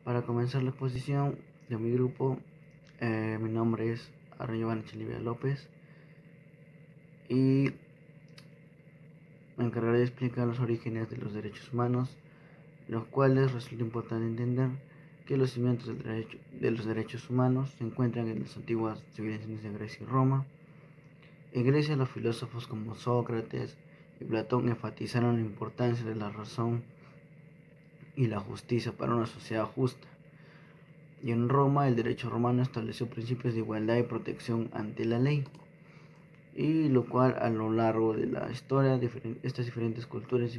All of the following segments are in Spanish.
Para comenzar la exposición de mi grupo, mi nombre es Arroyo Chelivia López y me encargaré de explicar los orígenes de los derechos humanos, los cuales resulta importante entender que los cimientos de los derechos humanos se encuentran en las antiguas civilizaciones de Grecia y Roma. En Grecia, los filósofos como Sócrates y Platón enfatizaron la importancia de la razón y la justicia para una sociedad justa. Y en Roma, el derecho romano estableció principios de igualdad y protección ante la ley, y lo cual a lo largo de la historia estas diferentes culturas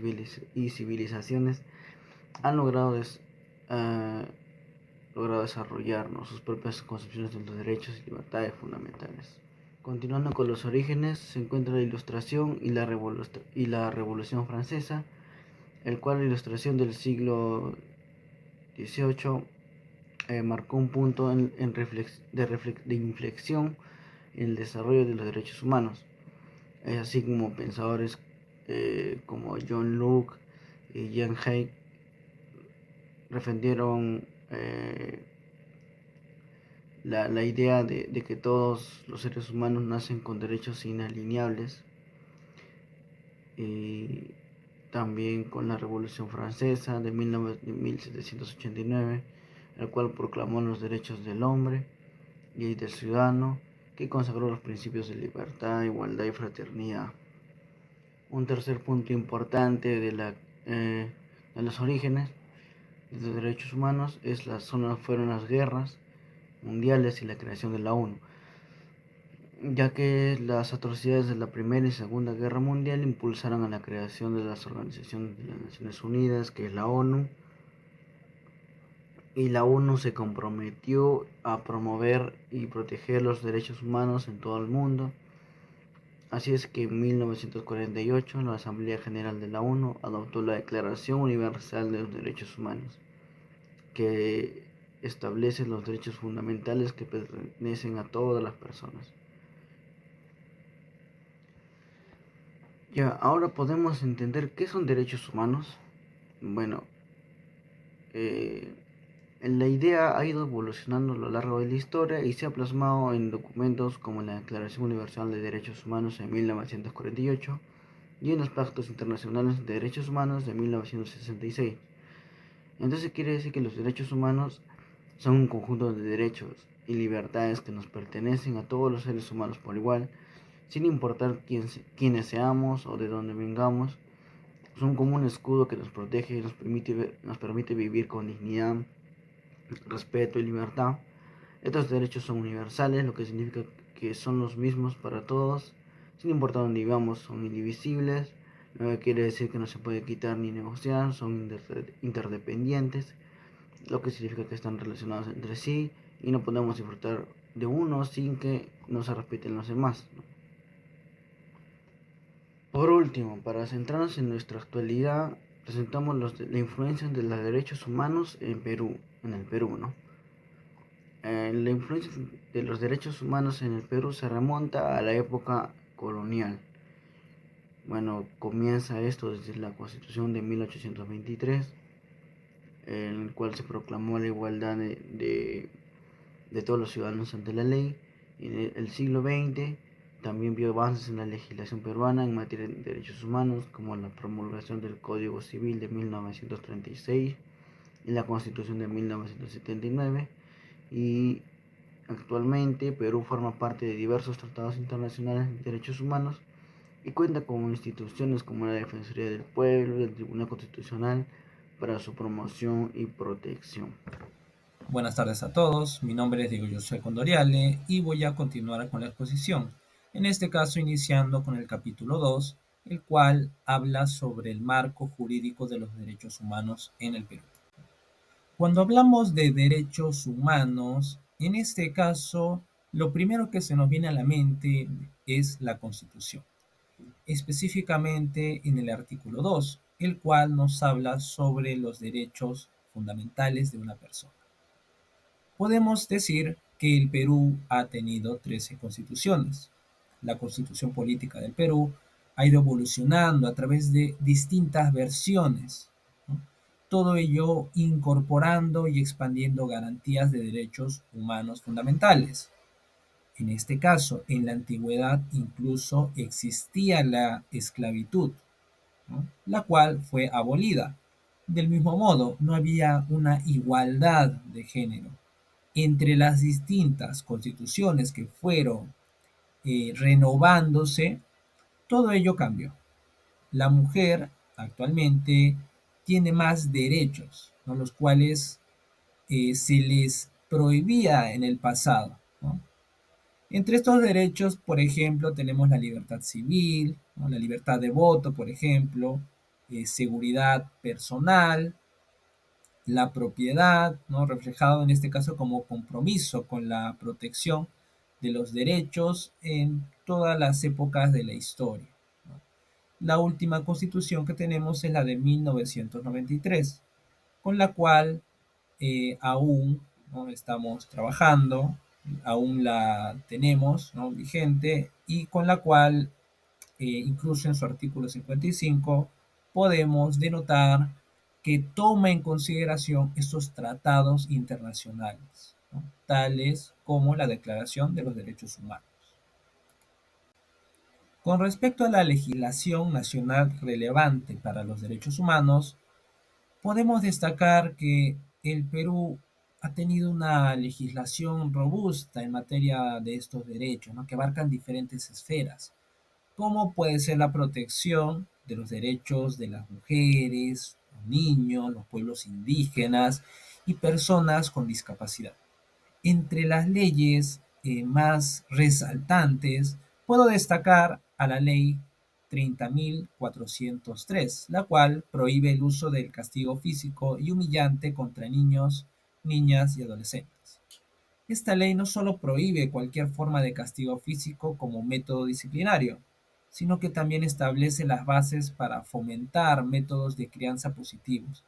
y civilizaciones han logrado desarrollar, ¿no?, sus propias concepciones de los derechos y libertades fundamentales. Continuando con los orígenes, se encuentra la Ilustración y la Revolución Francesa, el cual la Ilustración del siglo XVIII marcó un punto de inflexión en el desarrollo de los derechos humanos. Es así como pensadores como John Locke y Jean Hay defendieron la idea de que todos los seres humanos nacen con derechos inalienables, y también con la Revolución Francesa de 1789, el cual proclamó los derechos del hombre y del ciudadano, que consagró los principios de libertad, igualdad y fraternidad. Un tercer punto importante de los orígenes de los derechos humanos fueron las guerras mundiales y la creación de la ONU, ya que las atrocidades de la Primera y Segunda Guerra Mundial impulsaron a la creación de las organizaciones de las Naciones Unidas, que es la ONU, y la ONU se comprometió a promover y proteger los derechos humanos en todo el mundo. Así es que en 1948 la Asamblea General de la ONU adoptó la Declaración Universal de los Derechos Humanos, que establece los derechos fundamentales que pertenecen a todas las personas. Ya, ahora podemos entender qué son derechos humanos. Bueno, eh, la idea ha ido evolucionando a lo largo de la historia y se ha plasmado en documentos como la Declaración Universal de Derechos Humanos en 1948 y en los Pactos Internacionales de Derechos Humanos de 1966. Entonces quiere decir que los derechos humanos son un conjunto de derechos y libertades que nos pertenecen a todos los seres humanos por igual, sin importar quiénes seamos o de dónde vengamos. Son como un escudo que nos protege y nos permite vivir con dignidad, respeto y libertad. Estos derechos son universales, lo que significa que son los mismos para todos, sin importar dónde vivamos, son indivisibles, lo que quiere decir que no se puede quitar ni negociar, son interdependientes, lo que significa que están relacionados entre sí y no podemos disfrutar de uno sin que no se respeten los demás, ¿no? Por último, para centrarnos en nuestra actualidad, presentamos la influencia de los derechos humanos en el Perú, ¿no? La influencia de los derechos humanos en el Perú se remonta a la época colonial. Bueno, comienza esto desde la Constitución de 1823, en el cual se proclamó la igualdad de todos los ciudadanos ante la ley. En el siglo XX también vio avances en la legislación peruana en materia de derechos humanos, como la promulgación del Código Civil de 1936 y la Constitución de 1979. Y actualmente Perú forma parte de diversos tratados internacionales de derechos humanos y cuenta con instituciones como la Defensoría del Pueblo y el Tribunal Constitucional para su promoción y protección. Buenas tardes a todos, mi nombre es Diego José Condoriale y voy a continuar con la exposición, en este caso iniciando con el capítulo 2, el cual habla sobre el marco jurídico de los derechos humanos en el Perú. Cuando hablamos de derechos humanos, en este caso, lo primero que se nos viene a la mente es la Constitución, específicamente en el artículo 2, el cual nos habla sobre los derechos fundamentales de una persona. Podemos decir que el Perú ha tenido 13 constituciones. La constitución política del Perú ha ido evolucionando a través de distintas versiones, ¿no? todo ello incorporando y expandiendo garantías de derechos humanos fundamentales. En este caso, en la antigüedad incluso existía la esclavitud, ¿no? La cual fue abolida. Del mismo modo, no había una igualdad de género. Entre las distintas constituciones que fueron renovándose, todo ello cambió. La mujer actualmente tiene más derechos, ¿no? Los cuales se les prohibía en el pasado, ¿no? Entre estos derechos, por ejemplo, tenemos la libertad civil, ¿no? La libertad de voto, por ejemplo, seguridad personal, la propiedad, ¿no? Reflejado en este caso como compromiso con la protección de los derechos en todas las épocas de la historia, ¿no? La última constitución que tenemos es la de 1993, con la cual aún, ¿no? Estamos trabajando, aún la tenemos, ¿no? Vigente, y con la cual incluso en su artículo 55 podemos denotar que toma en consideración estos tratados internacionales, ¿no? Tales como la Declaración de los Derechos Humanos. Con respecto a la legislación nacional relevante para los derechos humanos, podemos destacar que el Perú ha tenido una legislación robusta en materia de estos derechos, ¿no? Que abarcan diferentes esferas, como puede ser la protección de los derechos de las mujeres, los niños, los pueblos indígenas y personas con discapacidad. Entre las leyes más resaltantes, puedo destacar a la ley 30.403, la cual prohíbe el uso del castigo físico y humillante contra niños, niñas y adolescentes. Esta ley no solo prohíbe cualquier forma de castigo físico como método disciplinario, sino que también establece las bases para fomentar métodos de crianza positivos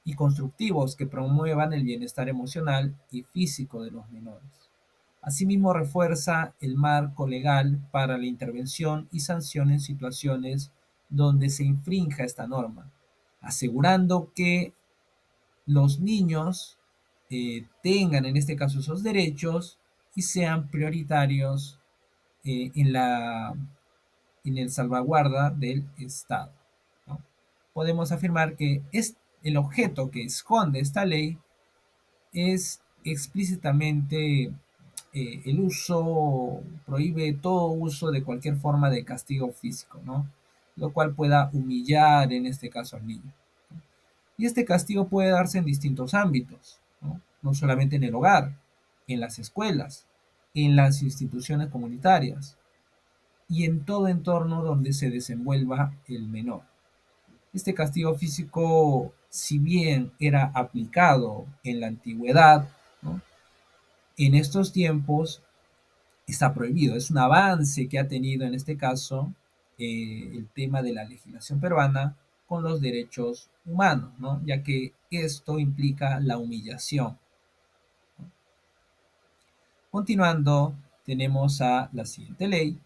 y constructivos que promuevan el bienestar emocional y físico de los menores. Asimismo, refuerza el marco legal para la intervención y sanción en situaciones donde se infrinja esta norma, asegurando que los niños tengan en este caso esos derechos y sean prioritarios en el salvaguarda del Estado, ¿no? Podemos afirmar que el objeto que esconde esta ley es explícitamente el uso, prohíbe todo uso de cualquier forma de castigo físico, ¿no? Lo cual pueda humillar en este caso al niño. Y este castigo puede darse en distintos ámbitos, ¿no? No solamente en el hogar, en las escuelas, en las instituciones comunitarias y en todo entorno donde se desenvuelva el menor. Este castigo físico, si bien era aplicado en la antigüedad, ¿no? En estos tiempos está prohibido. Es un avance que ha tenido en este caso el tema de la legislación peruana con los derechos humanos, ¿no? Ya que esto implica la humillación. Continuando, tenemos a la siguiente ley,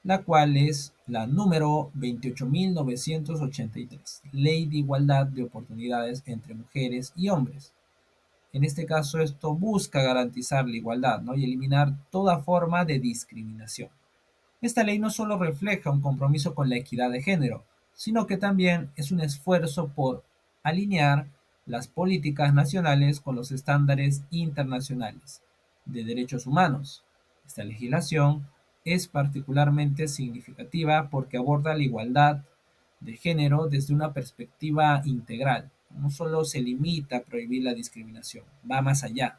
la cual es la número 28.983, Ley de Igualdad de Oportunidades entre Mujeres y Hombres. En este caso, esto busca garantizar la igualdad, ¿no? Y eliminar toda forma de discriminación. Esta ley no solo refleja un compromiso con la equidad de género, sino que también es un esfuerzo por alinear las políticas nacionales con los estándares internacionales de derechos humanos. Esta legislación es particularmente significativa porque aborda la igualdad de género desde una perspectiva integral. No solo se limita a prohibir la discriminación, va más allá.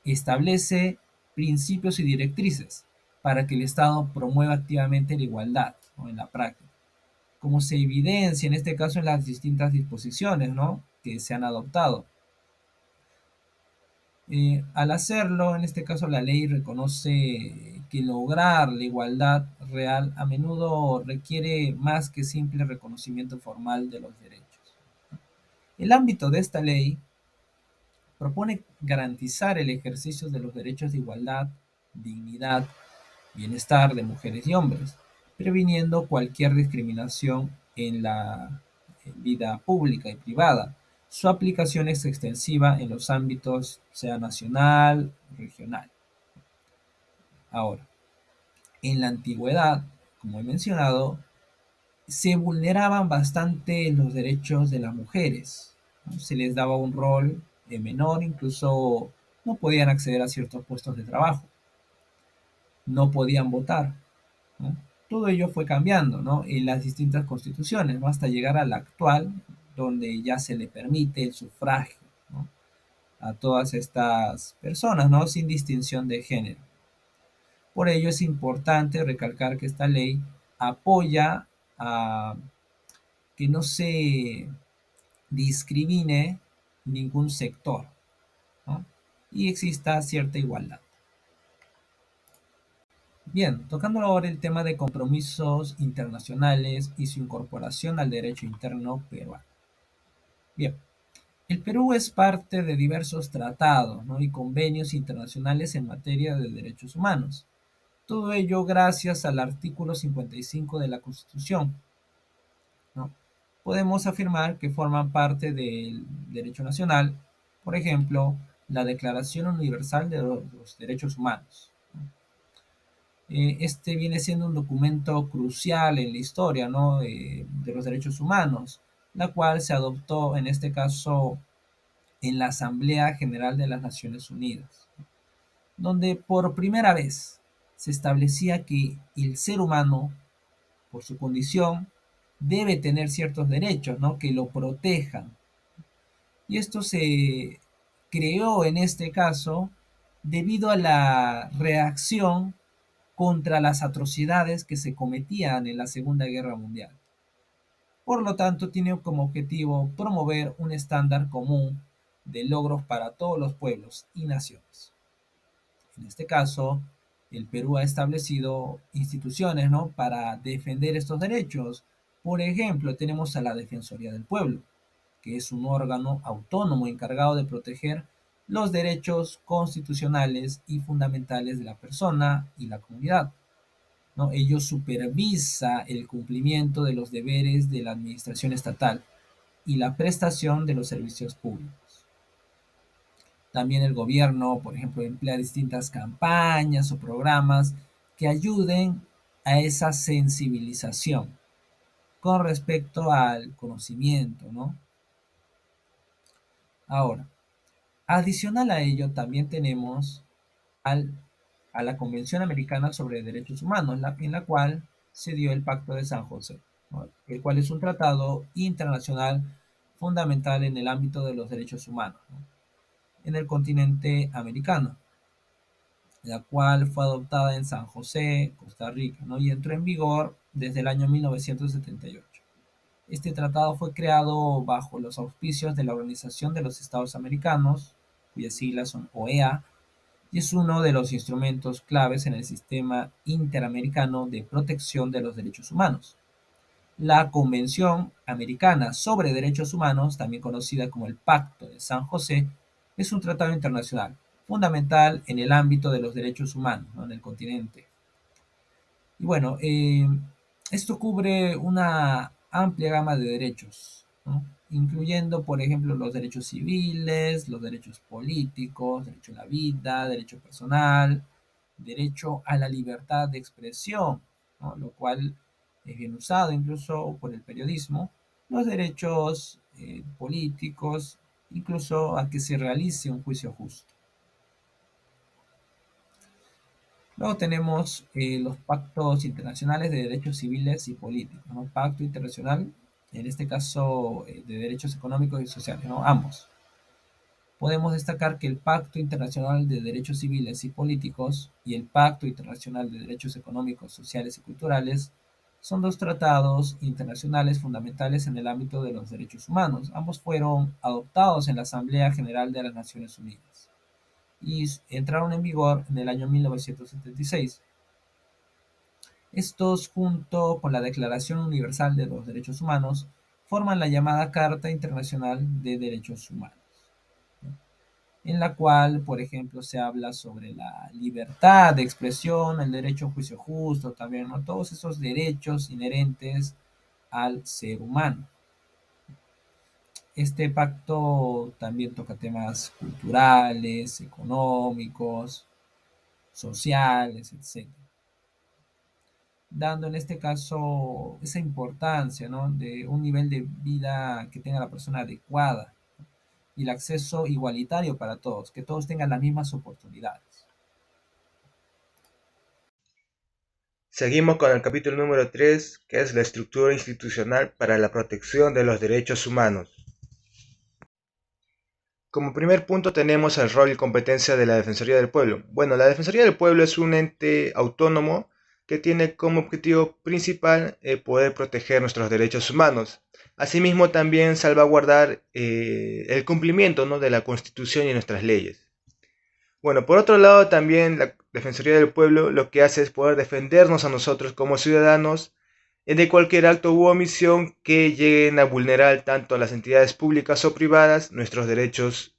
Establece principios y directrices para que el Estado promueva activamente la igualdad, ¿no? En la práctica, como se evidencia en este caso en las distintas disposiciones, ¿no? Que se han adoptado. Al hacerlo, en este caso la ley reconoce que lograr la igualdad real a menudo requiere más que simple reconocimiento formal de los derechos. El ámbito de esta ley propone garantizar el ejercicio de los derechos de igualdad, dignidad, bienestar de mujeres y hombres, previniendo cualquier discriminación en la vida pública y privada, Su aplicación es extensiva en los ámbitos, sea nacional, regional. Ahora, en la antigüedad, como he mencionado, se vulneraban bastante los derechos de las mujeres, ¿no? Se les daba un rol menor, incluso no podían acceder a ciertos puestos de trabajo, no podían votar, ¿no? Todo ello fue cambiando, ¿no? En las distintas constituciones, ¿no? Hasta llegar a la actual, donde ya se le permite el sufragio, ¿no? A todas estas personas, ¿no? Sin distinción de género. Por ello es importante recalcar que esta ley apoya a que no se discrimine ningún sector, ¿no? Y exista cierta igualdad. Bien, tocando ahora el tema de compromisos internacionales y su incorporación al derecho interno peruano. Bien, el Perú es parte de diversos tratados, ¿no? Y convenios internacionales en materia de derechos humanos. Todo ello gracias al artículo 55 de la Constitución, ¿no? Podemos afirmar que forman parte del derecho nacional, por ejemplo, la Declaración Universal de los Derechos Humanos. Este viene siendo un documento crucial en la historia, ¿no? De los derechos humanos, la cual se adoptó en este caso en la Asamblea General de las Naciones Unidas, donde por primera vez se establecía que el ser humano, por su condición, debe tener ciertos derechos, ¿no? Que lo protejan. Y esto se creó en este caso debido a la reacción contra las atrocidades que se cometían en la Segunda Guerra Mundial. Por lo tanto, tiene como objetivo promover un estándar común de logros para todos los pueblos y naciones. En este caso, el Perú ha establecido instituciones, ¿no? Para defender estos derechos. Por ejemplo, tenemos a la Defensoría del Pueblo, que es un órgano autónomo encargado de proteger los derechos constitucionales y fundamentales de la persona y la comunidad, ¿no? Ello supervisa el cumplimiento de los deberes de la administración estatal y la prestación de los servicios públicos. También el gobierno, por ejemplo, emplea distintas campañas o programas que ayuden a esa sensibilización con respecto al conocimiento, ¿no? Ahora, adicional a ello, también tenemos al, a la Convención Americana sobre Derechos Humanos, en la cual se dio el Pacto de San José, ¿no? El cual es un tratado internacional fundamental en el ámbito de los derechos humanos, ¿no? En el continente americano, la cual fue adoptada en San José, Costa Rica, ¿no? Y entró en vigor desde el año 1978. Este tratado fue creado bajo los auspicios de la Organización de los Estados Americanos, cuyas siglas son OEA, y es uno de los instrumentos claves en el sistema interamericano de protección de los derechos humanos. La Convención Americana sobre Derechos Humanos, también conocida como el Pacto de San José, es un tratado internacional fundamental en el ámbito de los derechos humanos, ¿no? En el continente. Y bueno, esto cubre una amplia gama de derechos, ¿no? Incluyendo, por ejemplo, los derechos civiles, los derechos políticos, derecho a la vida, derecho personal, derecho a la libertad de expresión, ¿no? Lo cual es bien usado incluso por el periodismo, los derechos políticos, incluso a que se realice un juicio justo. Luego tenemos los pactos internacionales de derechos civiles y políticos, ¿no? Pacto internacional, en este caso de derechos económicos y sociales, ¿no? Ambos. Podemos destacar que el Pacto Internacional de Derechos Civiles y Políticos y el Pacto Internacional de Derechos Económicos, Sociales y Culturales son dos tratados internacionales fundamentales en el ámbito de los derechos humanos. Ambos fueron adoptados en la Asamblea General de las Naciones Unidas y entraron en vigor en el año 1976. Estos, junto con la Declaración Universal de los Derechos Humanos, forman la llamada Carta Internacional de Derechos Humanos, en la cual, por ejemplo, se habla sobre la libertad de expresión, el derecho a un juicio justo, también, ¿no? Todos esos derechos inherentes al ser humano. Este pacto también toca temas culturales, económicos, sociales, etcétera, dando en este caso esa importancia, ¿no?, de un nivel de vida que tenga la persona adecuada y el acceso igualitario para todos, que todos tengan las mismas oportunidades. Seguimos con el capítulo número 3, que es la estructura institucional para la protección de los derechos humanos. Como primer punto tenemos el rol y competencia de la Defensoría del Pueblo. Bueno, la Defensoría del Pueblo es un ente autónomo que tiene como objetivo principal poder proteger nuestros derechos humanos. Asimismo, también salvaguardar el cumplimiento, ¿no?, de la Constitución y nuestras leyes. Bueno, por otro lado, también la Defensoría del Pueblo lo que hace es poder defendernos a nosotros como ciudadanos de cualquier acto u omisión que lleguen a vulnerar tanto a las entidades públicas o privadas nuestros derechos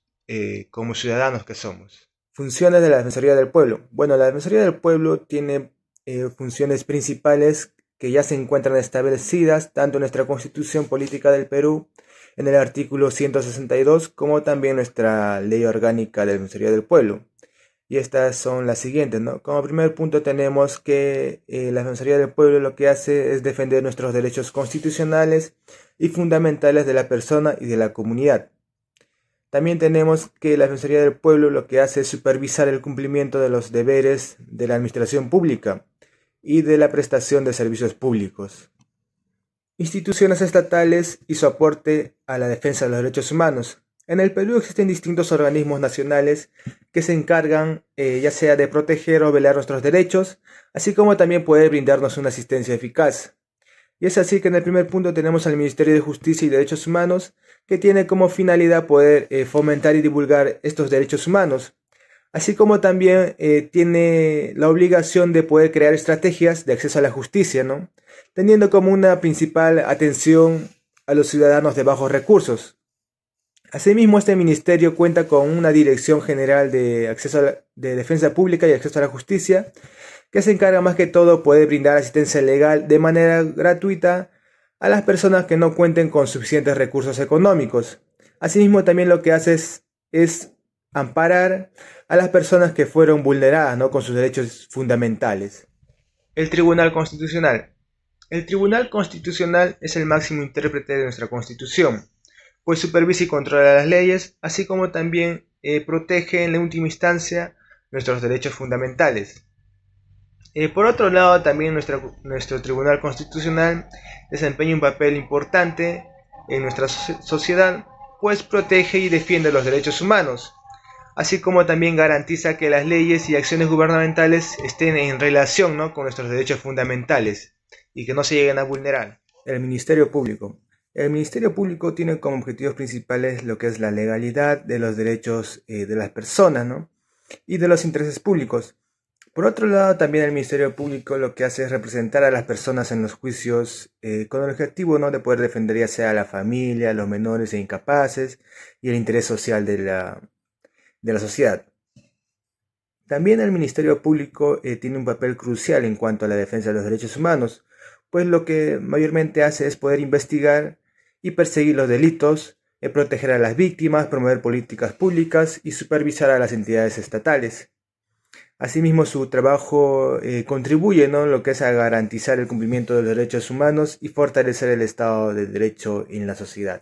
como ciudadanos que somos. Funciones de la Defensoría del Pueblo. Bueno, la Defensoría del Pueblo tiene funciones principales que ya se encuentran establecidas tanto en nuestra Constitución Política del Perú, en el artículo 162, como también nuestra Ley Orgánica de la Defensoría del Pueblo. Y estas son las siguientes, ¿no? Como primer punto tenemos que la Defensoría del Pueblo lo que hace es defender nuestros derechos constitucionales y fundamentales de la persona y de la comunidad. También tenemos que la Defensoría del Pueblo lo que hace es supervisar el cumplimiento de los deberes de la administración pública y de la prestación de servicios públicos. Instituciones estatales y su aporte a la defensa de los derechos humanos. En el Perú existen distintos organismos nacionales que se encargan ya sea de proteger o velar nuestros derechos, así como también poder brindarnos una asistencia eficaz. Y es así que en el primer punto tenemos al Ministerio de Justicia y Derechos Humanos, que tiene como finalidad poder fomentar y divulgar estos derechos humanos, así como también tiene la obligación de poder crear estrategias de acceso a la justicia, ¿no?, teniendo como una principal atención a los ciudadanos de bajos recursos. Asimismo, este ministerio cuenta con una Dirección General de Defensa Pública y Acceso a la Justicia, que se encarga más que todo poder brindar asistencia legal de manera gratuita a las personas que no cuenten con suficientes recursos económicos. Asimismo, también lo que hace es amparar a las personas que fueron vulneradas, ¿no?, con sus derechos fundamentales. El Tribunal Constitucional. El Tribunal Constitucional es el máximo intérprete de nuestra Constitución, pues supervisa y controla las leyes, así como también protege en la última instancia nuestros derechos fundamentales. Por otro lado, también nuestro Tribunal Constitucional desempeña un papel importante en nuestra sociedad, pues protege y defiende los derechos humanos, así como también garantiza que las leyes y acciones gubernamentales estén en relación, ¿no?, con nuestros derechos fundamentales y que no se lleguen a vulnerar. El Ministerio Público. El Ministerio Público tiene como objetivos principales lo que es la legalidad de los derechos de las personas, ¿no?, y de los intereses públicos. Por otro lado, también el Ministerio Público lo que hace es representar a las personas en los juicios con el objetivo, ¿no?, de poder defender ya sea a la familia, a los menores e incapaces y el interés social de la sociedad. También el Ministerio Público tiene un papel crucial en cuanto a la defensa de los derechos humanos, pues lo que mayormente hace es poder investigar y perseguir los delitos, proteger a las víctimas, promover políticas públicas y supervisar a las entidades estatales. Asimismo, su trabajo contribuye, ¿no?, lo que es a garantizar el cumplimiento de los derechos humanos y fortalecer el Estado de Derecho en la sociedad.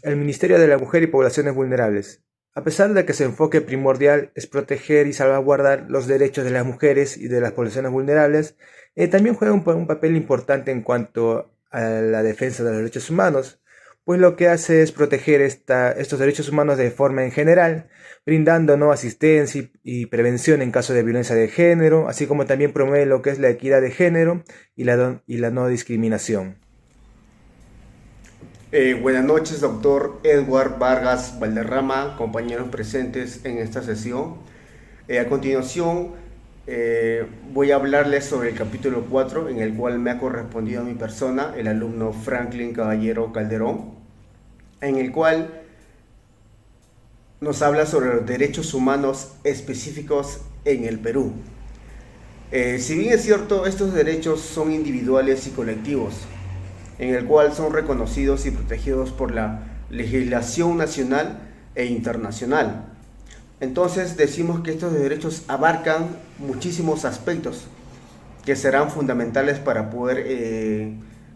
El Ministerio de la Mujer y Poblaciones Vulnerables. A pesar de que su enfoque primordial es proteger y salvaguardar los derechos de las mujeres y de las poblaciones vulnerables, también juega un papel importante en cuanto a la defensa de los derechos humanos, pues lo que hace es proteger estos derechos humanos de forma en general, brindando, ¿no?, asistencia y prevención en caso de violencia de género, así como también promueve lo que es la equidad de género y la no discriminación. Buenas noches, doctor Edward Vargas Valderrama, compañeros presentes en esta sesión. A continuación, voy a hablarles sobre el capítulo 4, en el cual me ha correspondido a mi persona, el alumno Franklin Caballero Calderón, en el cual nos habla sobre los derechos humanos específicos en el Perú. Si bien es cierto, estos derechos son individuales y colectivos, en el cual son reconocidos y protegidos por la legislación nacional e internacional. Entonces decimos que estos derechos abarcan muchísimos aspectos que serán fundamentales para poder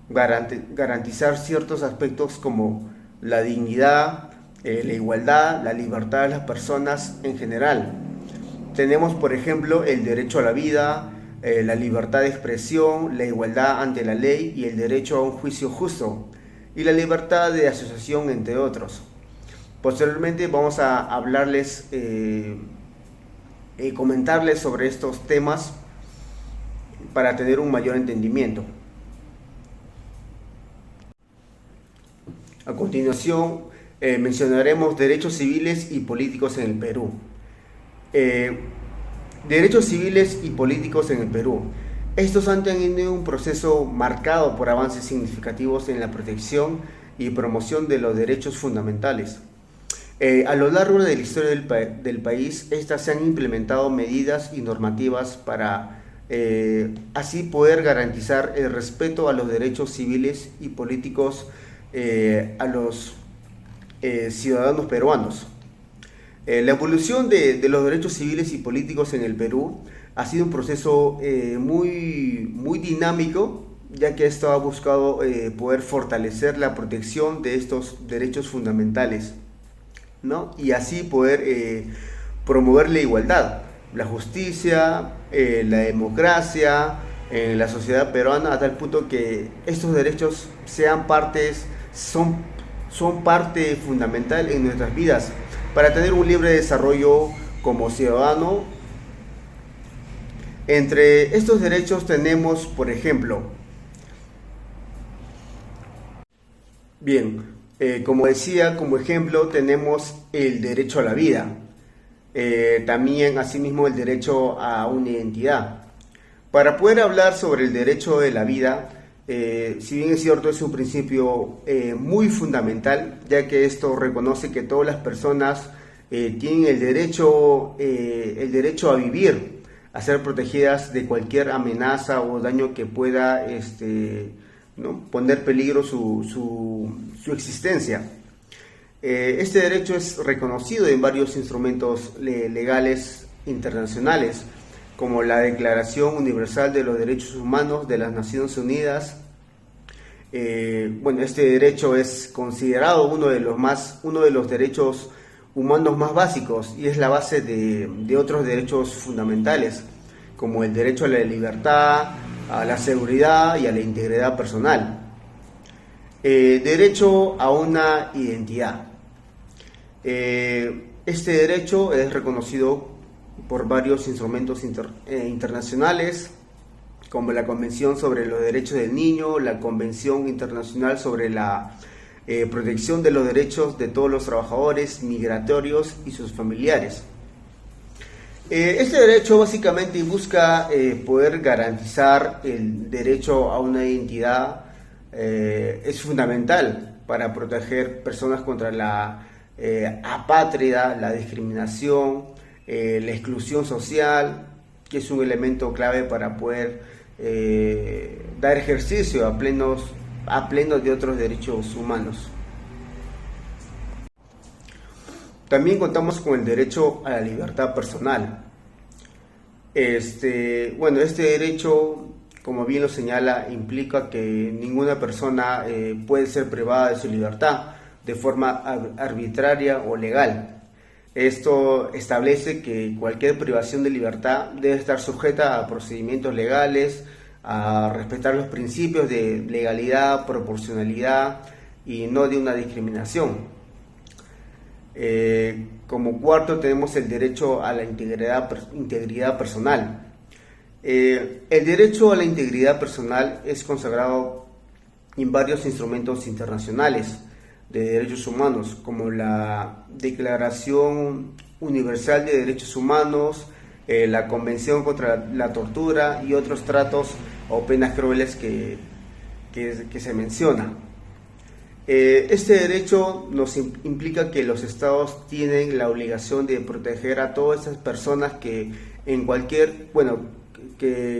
garantizar ciertos aspectos como la dignidad, la igualdad, la libertad de las personas en general. Tenemos, por ejemplo, el derecho a la vida, la libertad de expresión, la igualdad ante la ley y el derecho a un juicio justo, y la libertad de asociación, entre otros. Posteriormente vamos a hablarles, comentarles sobre estos temas para tener un mayor entendimiento. A continuación, mencionaremos derechos civiles y políticos en el Perú. Derechos civiles y políticos en el Perú. Estos han tenido un proceso marcado por avances significativos en la protección y promoción de los derechos fundamentales. A lo largo de la historia del país, estas se han implementado medidas y normativas para así poder garantizar el respeto a los derechos civiles y políticos a los ciudadanos peruanos. La evolución de los derechos civiles y políticos en el Perú ha sido un proceso muy dinámico, ya que esto ha buscado poder fortalecer la protección de estos derechos fundamentales, ¿no? Y así poder promover la igualdad, la justicia, la democracia en la sociedad peruana, a tal punto que estos derechos son parte fundamental en nuestras vidas para tener un libre desarrollo como ciudadano. Entre estos derechos tenemos, por ejemplo, como decía, como ejemplo tenemos el derecho a la vida, también asimismo el derecho a una identidad. Para poder hablar sobre el derecho de la vida, si bien es cierto, es un principio muy fundamental, ya que esto reconoce que todas las personas tienen el derecho a vivir, a ser protegidas de cualquier amenaza o daño que pueda ¿no? poner peligro su existencia. Este derecho es reconocido en varios instrumentos legales internacionales, como la Declaración Universal de los Derechos Humanos de las Naciones Unidas. Este derecho es considerado uno de los derechos humanos más básicos y es la base de otros derechos fundamentales, como el derecho a la libertad, a la seguridad y a la integridad personal. Derecho a una identidad. Este derecho es reconocido por varios instrumentos internacionales, como la Convención sobre los Derechos del Niño, la Convención Internacional sobre la protección de los derechos de todos los trabajadores migratorios y sus familiares. Este derecho básicamente busca poder garantizar el derecho a una identidad. Es fundamental para proteger personas contra la apátrida, la discriminación, la exclusión social, que es un elemento clave para poder dar ejercicio a pleno de otros derechos humanos. También contamos con el derecho a la libertad personal. Este derecho, como bien lo señala, implica que ninguna persona puede ser privada de su libertad de forma arbitraria o legal. Esto establece que cualquier privación de libertad debe estar sujeta a procedimientos legales, a respetar los principios de legalidad, proporcionalidad y no de una discriminación. Como cuarto tenemos el derecho a la integridad personal. El derecho a la integridad personal es consagrado en varios instrumentos internacionales de derechos humanos, como la Declaración Universal de Derechos Humanos, la Convención contra la Tortura y otros tratos o penas crueles que se menciona. Este derecho nos implica que los estados tienen la obligación de proteger a todas esas personas que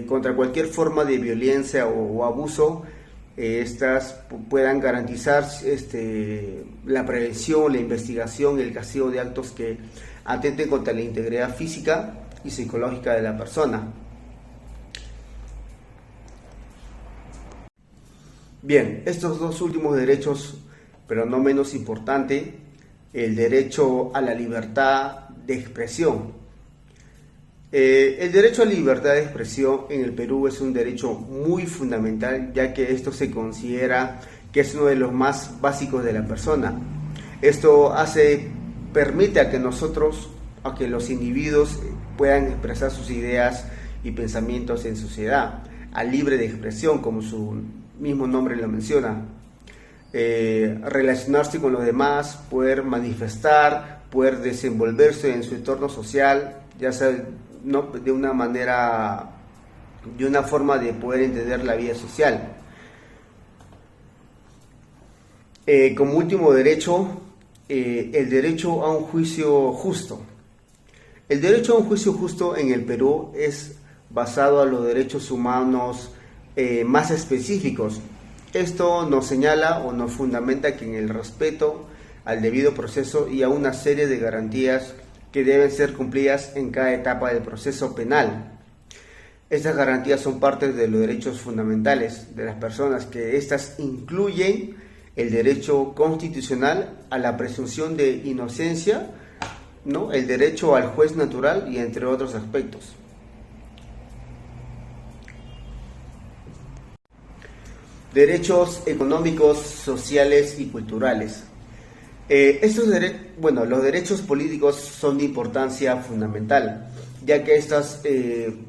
contra cualquier forma de violencia o abuso estas puedan garantizar la prevención, la investigación y el castigo de actos que atenten contra la integridad física y psicológica de la persona. Bien, estos dos últimos derechos, pero no menos importante, el derecho a la libertad de expresión. El derecho a la libertad de expresión en el Perú es un derecho muy fundamental, ya que esto se considera que es uno de los más básicos de la persona. Esto permite a que los individuos puedan expresar sus ideas y pensamientos en sociedad, a libre de expresión, como su mismo nombre lo menciona. Relacionarse con los demás, poder manifestar, poder desenvolverse en su entorno social, ya sea no de una forma de poder entender la vida social. Como último derecho, el derecho a un juicio justo. El derecho a un juicio justo en el Perú es basado a los derechos humanos más específicos. Esto nos señala o nos fundamenta que en el respeto al debido proceso y a una serie de garantías que deben ser cumplidas en cada etapa del proceso penal. Estas garantías son parte de los derechos fundamentales de las personas, que estas incluyen el derecho constitucional a la presunción de inocencia, ¿no?, el derecho al juez natural y entre otros aspectos. Derechos económicos, sociales y culturales. Los derechos políticos son de importancia fundamental, ya que estos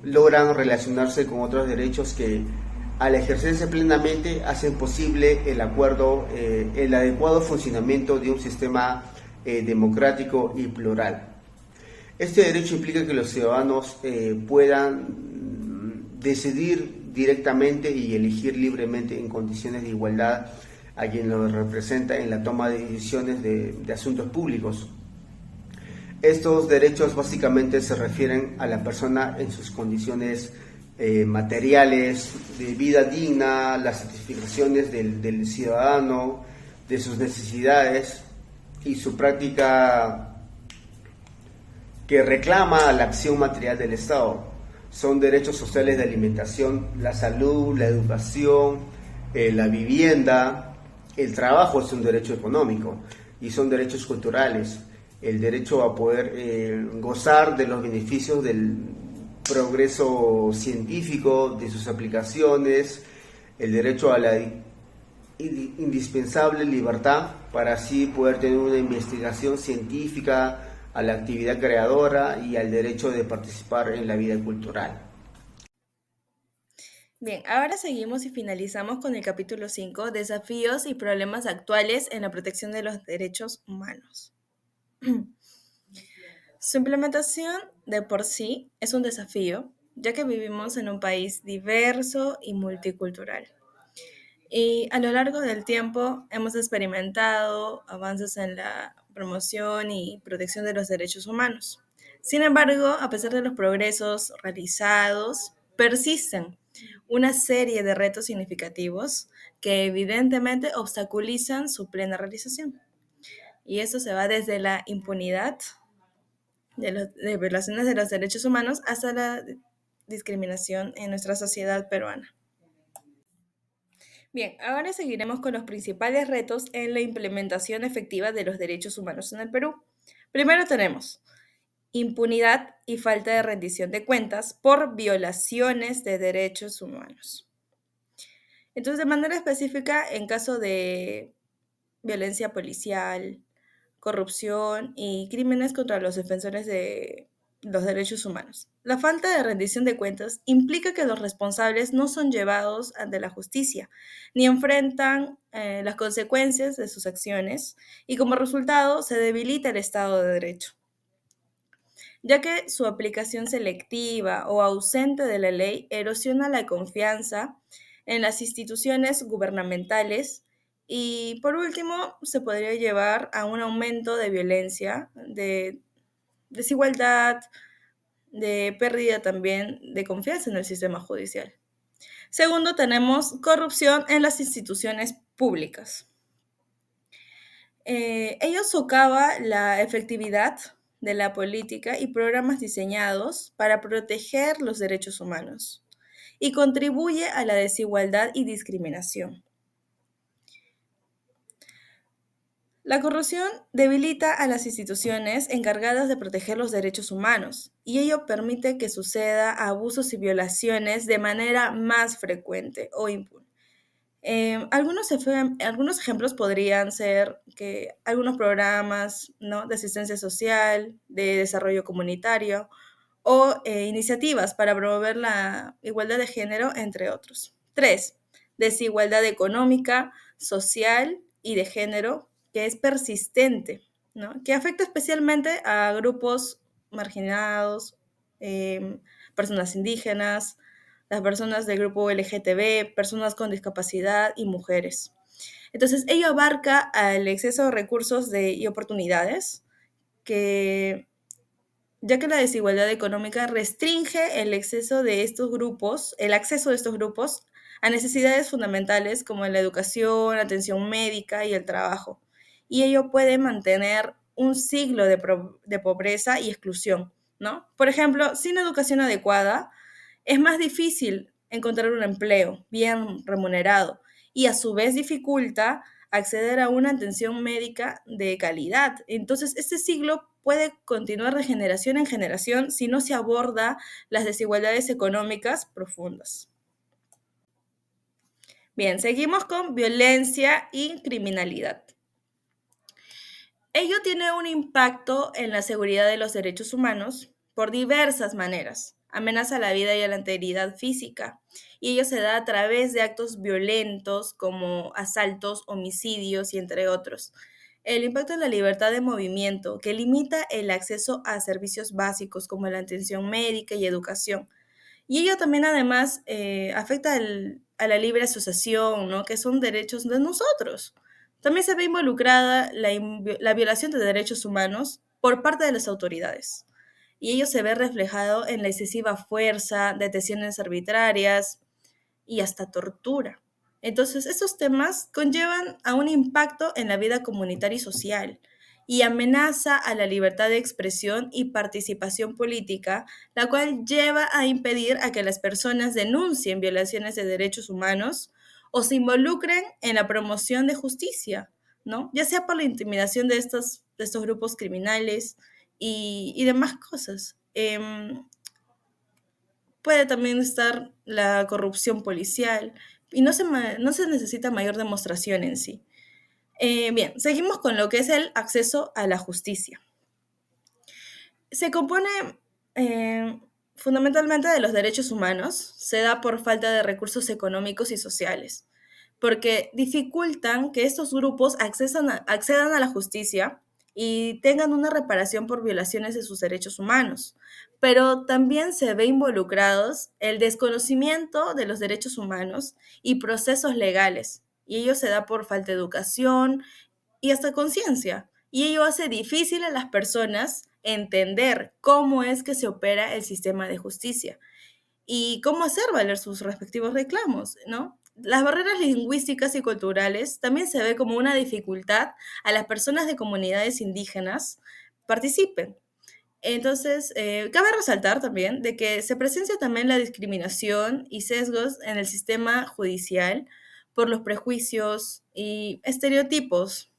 logran relacionarse con otros derechos que, al ejercerse plenamente, hacen posible el adecuado funcionamiento de un sistema democrático y plural. Este derecho implica que los ciudadanos puedan decidir directamente y elegir libremente en condiciones de igualdad a quien los representa en la toma de decisiones de asuntos públicos. Estos derechos básicamente se refieren a la persona en sus condiciones materiales, de vida digna, las satisfacciones del ciudadano, de sus necesidades y su práctica que reclama la acción material del Estado. Son derechos sociales de alimentación, la salud, la educación, la vivienda. El trabajo es un derecho económico y son derechos culturales. El derecho a poder gozar de los beneficios del progreso científico, de sus aplicaciones, el derecho a la indispensable libertad para así poder tener una investigación científica, a la actividad creadora y al derecho de participar en la vida cultural. Bien, ahora seguimos y finalizamos con el capítulo 5, desafíos y problemas actuales en la protección de los derechos humanos. Su implementación de por sí es un desafío, ya que vivimos en un país diverso y multicultural. Y a lo largo del tiempo hemos experimentado avances en la promoción y protección de los derechos humanos. Sin embargo, a pesar de los progresos realizados, persisten una serie de retos significativos que evidentemente obstaculizan su plena realización. Y eso se va desde la impunidad de violaciones de los derechos humanos hasta la discriminación en nuestra sociedad peruana. Bien, ahora seguiremos con los principales retos en la implementación efectiva de los derechos humanos en el Perú. Primero tenemos impunidad y falta de rendición de cuentas por violaciones de derechos humanos. Entonces, de manera específica, en caso de violencia policial, corrupción y crímenes contra los defensores de los derechos humanos. La falta de rendición de cuentas implica que los responsables no son llevados ante la justicia, ni enfrentan las consecuencias de sus acciones, y como resultado se debilita el Estado de Derecho, ya que su aplicación selectiva o ausente de la ley erosiona la confianza en las instituciones gubernamentales y, por último, se podría llevar a un aumento de violencia, de desigualdad, de pérdida también de confianza en el sistema judicial. Segundo, tenemos corrupción en las instituciones públicas. Ello socava la efectividad de la política y programas diseñados para proteger los derechos humanos y contribuye a la desigualdad y discriminación. La corrupción debilita a las instituciones encargadas de proteger los derechos humanos y ello permite que suceda abusos y violaciones de manera más frecuente o impune. Algunos ejemplos podrían ser que algunos programas, ¿no?, de asistencia social, de desarrollo comunitario o iniciativas para promover la igualdad de género, entre otros. 3. Desigualdad económica, social y de género, que es persistente, ¿no?, que afecta especialmente a grupos marginados, personas indígenas, las personas del grupo LGTB, personas con discapacidad y mujeres. Entonces, ello abarca el exceso de recursos y oportunidades, ya que la desigualdad económica restringe el acceso de estos grupos a necesidades fundamentales como la educación, atención médica y el trabajo. Y ello puede mantener un siglo de pobreza y exclusión, ¿no? Por ejemplo, sin educación adecuada, es más difícil encontrar un empleo bien remunerado y a su vez dificulta acceder a una atención médica de calidad. Entonces, este siglo puede continuar de generación en generación si no se aborda las desigualdades económicas profundas. Bien, seguimos con violencia y criminalidad. Ello tiene un impacto en la seguridad de los derechos humanos por diversas maneras. Amenaza la vida y a la integridad física, y ello se da a través de actos violentos como asaltos, homicidios y entre otros. El impacto en la libertad de movimiento, que limita el acceso a servicios básicos como la atención médica y educación. Y ello también además afecta a la libre asociación, ¿no?, que son derechos de nosotros. También se ve involucrada la violación de derechos humanos por parte de las autoridades. Y ello se ve reflejado en la excesiva fuerza, detenciones arbitrarias y hasta tortura. Entonces, estos temas conllevan a un impacto en la vida comunitaria y social y amenaza a la libertad de expresión y participación política, la cual lleva a impedir a que las personas denuncien violaciones de derechos humanos o se involucren en la promoción de justicia, ¿no? Ya sea por la intimidación de estos grupos criminales y demás cosas. Puede también estar la corrupción policial y no se necesita mayor demostración en sí. Bien, seguimos con lo que es el acceso a la justicia. Se compone fundamentalmente de los derechos humanos, se da por falta de recursos económicos y sociales, porque dificultan que estos grupos accedan a la justicia y tengan una reparación por violaciones de sus derechos humanos. Pero también se ve involucrados el desconocimiento de los derechos humanos y procesos legales, y ello se da por falta de educación y hasta conciencia. Y ello hace difícil a las personas entender cómo es que se opera el sistema de justicia y cómo hacer valer sus respectivos reclamos, ¿no? Las barreras lingüísticas y culturales también se ve como una dificultad a las personas de comunidades indígenas participen. Entonces, cabe resaltar también de que se presencia también la discriminación y sesgos en el sistema judicial por los prejuicios y estereotipos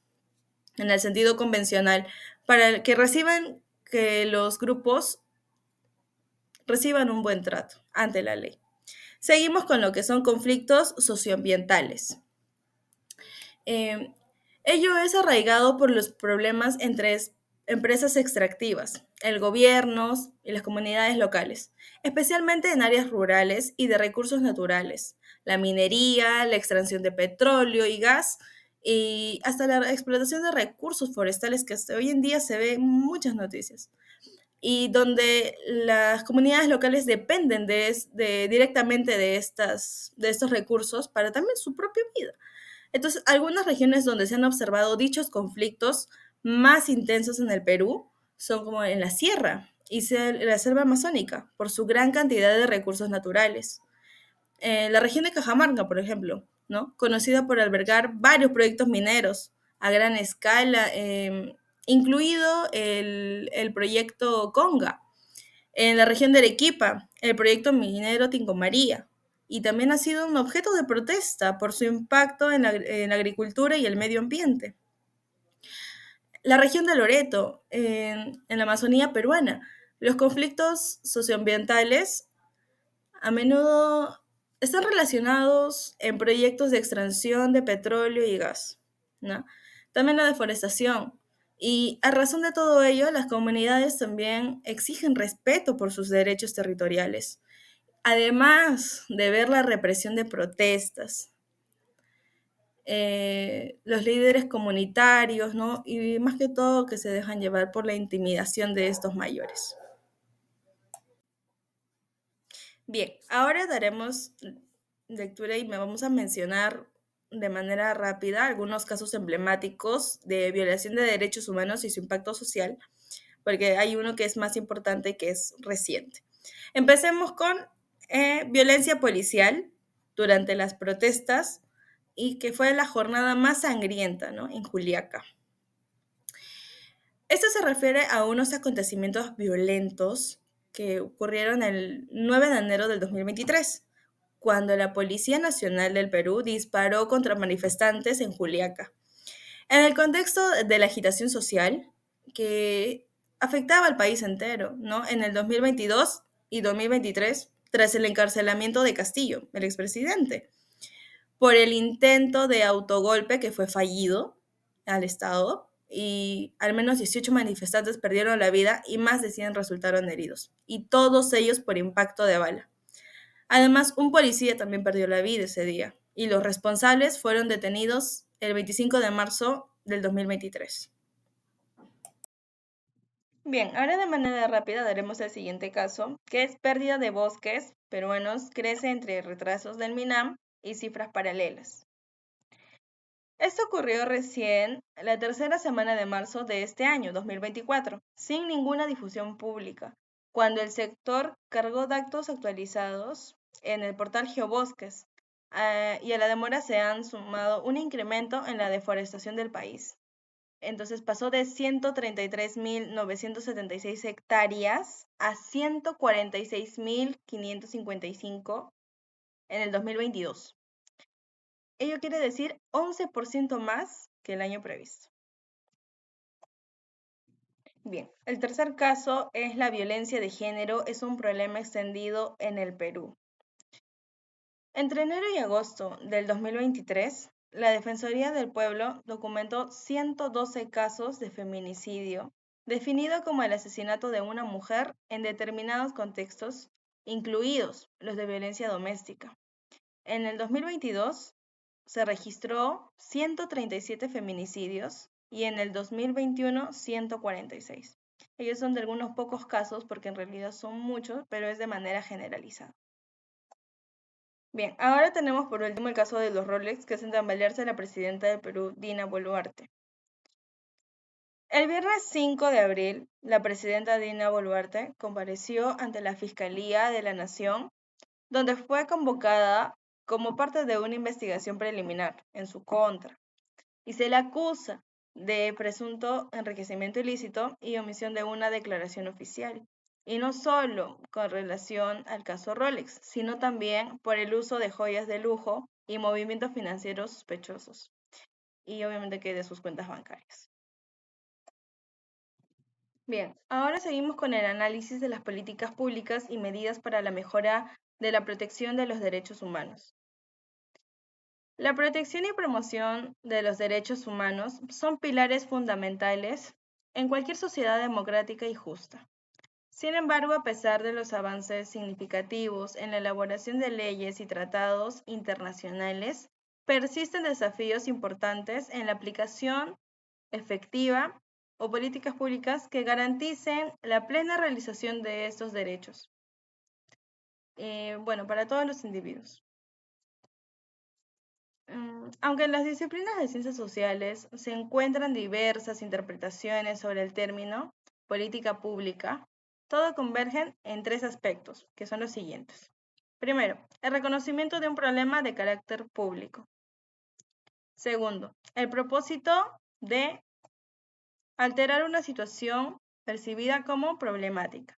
en el sentido convencional para que los grupos reciban un buen trato ante la ley. Seguimos con lo que son conflictos socioambientales. Ello es arraigado por los problemas entre empresas extractivas, el gobierno y las comunidades locales, especialmente en áreas rurales y de recursos naturales, la minería, la extracción de petróleo y gas, y hasta la explotación de recursos forestales que hasta hoy en día se ve en muchas noticias y donde las comunidades locales dependen directamente de estos recursos para también su propia vida. Entonces, algunas regiones donde se han observado dichos conflictos más intensos en el Perú son como en la sierra y la selva amazónica, por su gran cantidad de recursos naturales. La región de Cajamarca, por ejemplo, ¿no? Conocida por albergar varios proyectos mineros a gran escala, incluido el proyecto Conga. En la región de Arequipa, el proyecto minero Tinco María. Y también ha sido un objeto de protesta por su impacto en la agricultura y el medio ambiente. La región de Loreto, en la Amazonía peruana. Los conflictos socioambientales a menudo están relacionados en proyectos de extracción de petróleo y gas, ¿no? También la deforestación. Y a razón de todo ello, las comunidades también exigen respeto por sus derechos territoriales, además de ver la represión de protestas, los líderes comunitarios, ¿no? Y más que todo que se dejan llevar por la intimidación de estos mayores. Bien, ahora daremos lectura y me vamos a mencionar de manera rápida algunos casos emblemáticos de violación de derechos humanos y su impacto social, porque hay uno que es más importante y que es reciente. Empecemos con violencia policial durante las protestas y que fue la jornada más sangrienta, ¿no? En Juliaca. Esto se refiere a unos acontecimientos violentos que ocurrieron el 9 de enero del 2023, cuando la Policía Nacional del Perú disparó contra manifestantes en Juliaca. En el contexto de la agitación social que afectaba al país entero, ¿no? En el 2022 y 2023, tras el encarcelamiento de Castillo, el expresidente, por el intento de autogolpe que fue fallido al Estado, y al menos 18 manifestantes perdieron la vida y más de 100 resultaron heridos, y todos ellos por impacto de bala. Además, un policía también perdió la vida ese día, y los responsables fueron detenidos el 25 de marzo del 2023. Bien, ahora de manera rápida daremos el siguiente caso, que es pérdida de bosques peruanos crece entre retrasos del MINAM y cifras paralelas. Esto ocurrió recién la tercera semana de marzo de este año, 2024, sin ninguna difusión pública, cuando el sector cargó datos actualizados en el portal Geobosques, y a la demora se han sumado un incremento en la deforestación del país. Entonces pasó de 133.976 hectáreas a 146.555 en el 2022. Ello quiere decir 11% más que el año previsto. Bien, el tercer caso es la violencia de género, es un problema extendido en el Perú. Entre enero y agosto del 2023, la Defensoría del Pueblo documentó 112 casos de feminicidio, definido como el asesinato de una mujer en determinados contextos, incluidos los de violencia doméstica. En el 2022 se registró 137 feminicidios y en el 2021 146. Ellos son de algunos pocos casos porque en realidad son muchos, pero es de manera generalizada. Bien, ahora tenemos por último el caso de los Rolex que hacen tambalearse a la presidenta del Perú, Dina Boluarte. El viernes 5 de abril, la presidenta Dina Boluarte compareció ante la Fiscalía de la Nación, donde fue convocada como parte de una investigación preliminar en su contra, y se le acusa de presunto enriquecimiento ilícito y omisión de una declaración oficial. Y no solo con relación al caso Rolex, sino también por el uso de joyas de lujo y movimientos financieros sospechosos. Y obviamente que de sus cuentas bancarias. Bien, ahora seguimos con el análisis de las políticas públicas y medidas para la mejora de la protección de los derechos humanos. La protección y promoción de los derechos humanos son pilares fundamentales en cualquier sociedad democrática y justa. Sin embargo, a pesar de los avances significativos en la elaboración de leyes y tratados internacionales, persisten desafíos importantes en la aplicación efectiva o políticas públicas que garanticen la plena realización de estos derechos. Para todos los individuos. Aunque en las disciplinas de ciencias sociales se encuentran diversas interpretaciones sobre el término política pública, todo convergen en tres aspectos, que son los siguientes. Primero, el reconocimiento de un problema de carácter público. Segundo, el propósito de alterar una situación percibida como problemática.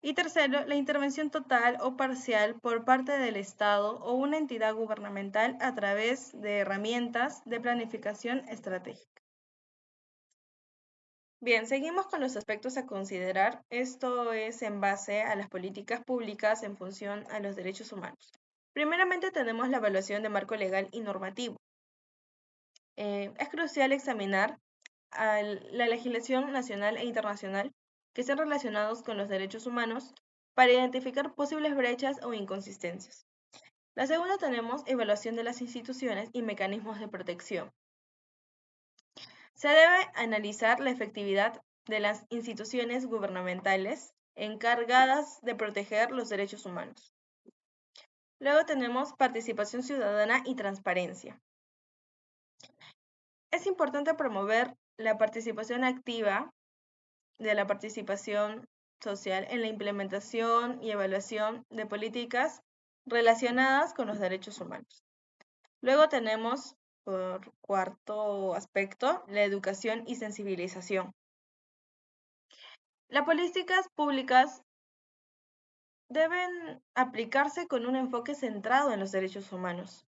Y tercero, la intervención total o parcial por parte del Estado o una entidad gubernamental a través de herramientas de planificación estratégica. Bien, seguimos con los aspectos a considerar. Esto es en base a las políticas públicas en función a los derechos humanos. Primeramente tenemos la evaluación de marco legal y normativo. Es crucial examinar la legislación nacional e internacional que estén relacionados con los derechos humanos para identificar posibles brechas o inconsistencias. La segunda tenemos evaluación de las instituciones y mecanismos de protección. Se debe analizar la efectividad de las instituciones gubernamentales encargadas de proteger los derechos humanos. Luego tenemos participación ciudadana y transparencia. Es importante promover la participación activa de la participación social en la implementación y evaluación de políticas relacionadas con los derechos humanos. Luego tenemos, por cuarto aspecto, la educación y sensibilización. Las políticas públicas deben aplicarse con un enfoque centrado en los derechos humanos.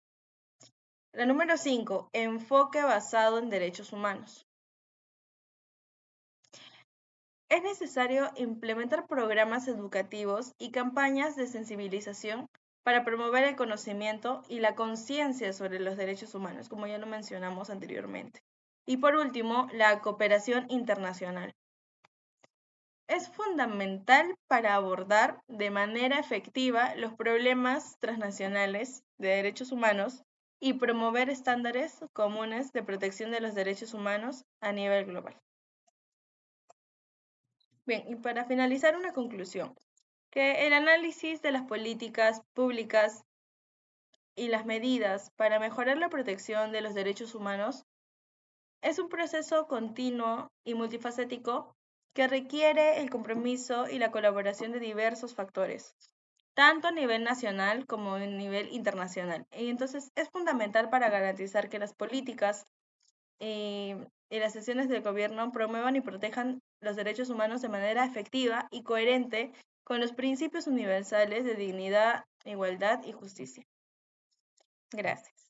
La número 5, enfoque basado en derechos humanos. Es necesario implementar programas educativos y campañas de sensibilización para promover el conocimiento y la conciencia sobre los derechos humanos, como ya lo mencionamos anteriormente. Y por último, la cooperación internacional. Es fundamental para abordar de manera efectiva los problemas transnacionales de derechos humanos y promover estándares comunes de protección de los derechos humanos a nivel global. Bien, y para finalizar, una conclusión, que el análisis de las políticas públicas y las medidas para mejorar la protección de los derechos humanos es un proceso continuo y multifacético que requiere el compromiso y la colaboración de diversos factores, tanto a nivel nacional como a nivel internacional. Y entonces es fundamental para garantizar que las políticas y las sesiones del gobierno promuevan y protejan los derechos humanos de manera efectiva y coherente con los principios universales de dignidad, igualdad y justicia. Gracias.